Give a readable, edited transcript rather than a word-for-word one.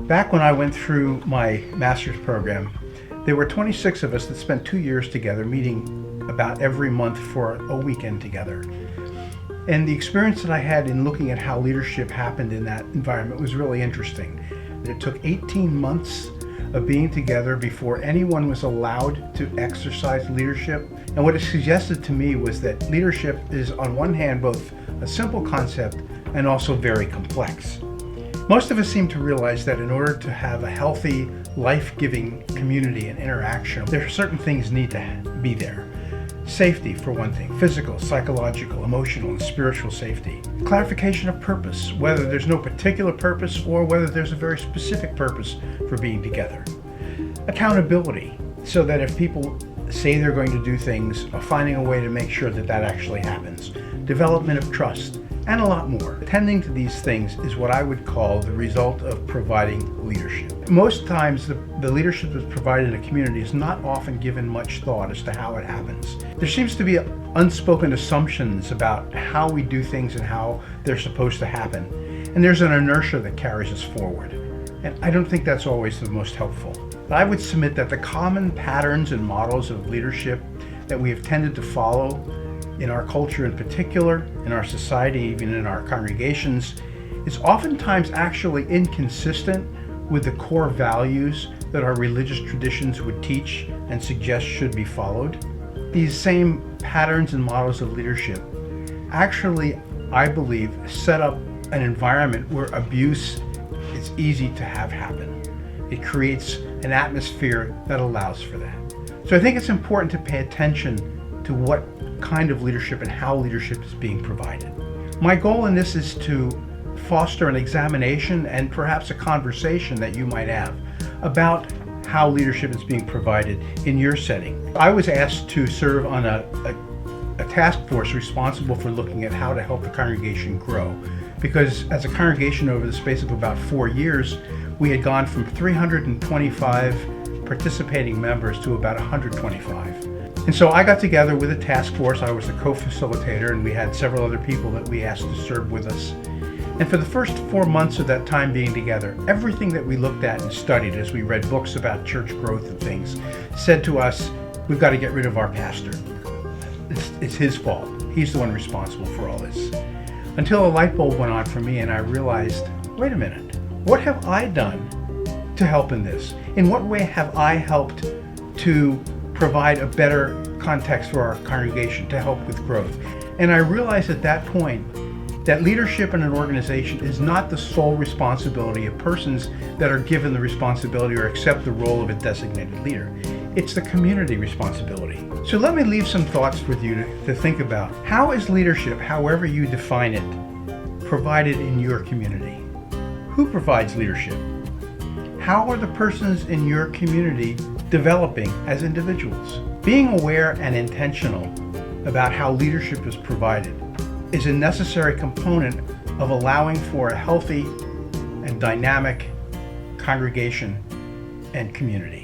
Back when I went through my master's program, there were 26 of us that spent 2 years together meeting about every month for a weekend together. And the experience that I had in looking at how leadership happened in that environment was really interesting. It took 18 months of being together before anyone was allowed to exercise leadership. And what it suggested to me was that leadership is, on one hand, both a simple concept and also very complex. Most of us seem to realize that in order to have a healthy, life-giving community and interaction, there are certain things need to be there. Safety, for one thing, physical, psychological, emotional, and spiritual safety. Clarification of purpose, whether there's no particular purpose or whether there's a very specific purpose for being together. Accountability, so that if people say they're going to do things, finding a way to make sure that that actually happens. Development of trust, and a lot more. Attending to these things is what I would call the result of providing leadership. Most times the leadership that's provided in a community is not often given much thought as to how it happens. There seems to be unspoken assumptions about how we do things and how they're supposed to happen. And there's an inertia that carries us forward. And I don't think that's always the most helpful. But I would submit that the common patterns and models of leadership that we have tended to follow in our culture in particular, in our society, even in our congregations, is oftentimes actually inconsistent with the core values that our religious traditions would teach and suggest should be followed. These same patterns and models of leadership actually, I believe, set up an environment where abuse is easy to have happen. It creates an atmosphere that allows for that. So I think it's important to pay attention to what kind of leadership and how leadership is being provided. My goal in this is to foster an examination and perhaps a conversation that you might have about how leadership is being provided in your setting. I was asked to serve on a task force responsible for looking at how to help the congregation grow, because as a congregation over the space of about 4 years, we had gone from 325 participating members to about 125. And so I got together with a task force. I was the co-facilitator, and we had several other people that we asked to serve with us. And for the first 4 months of that time being together, everything that we looked at and studied as we read books about church growth and things said to us, we've got to get rid of our pastor. It's his fault. He's the one responsible for all this. Until a light bulb went on for me and I realized, wait a minute, what have I done to help in this? In what way have I helped to provide a better context for our congregation to help with growth? And I realized at that point that leadership in an organization is not the sole responsibility of persons that are given the responsibility or accept the role of a designated leader. It's the community responsibility. So let me leave some thoughts with you to think about. How is leadership, however you define it, provided in your community? Who provides leadership? How are the persons in your community developing as individuals? Being aware and intentional about how leadership is provided is a necessary component of allowing for a healthy and dynamic congregation and community.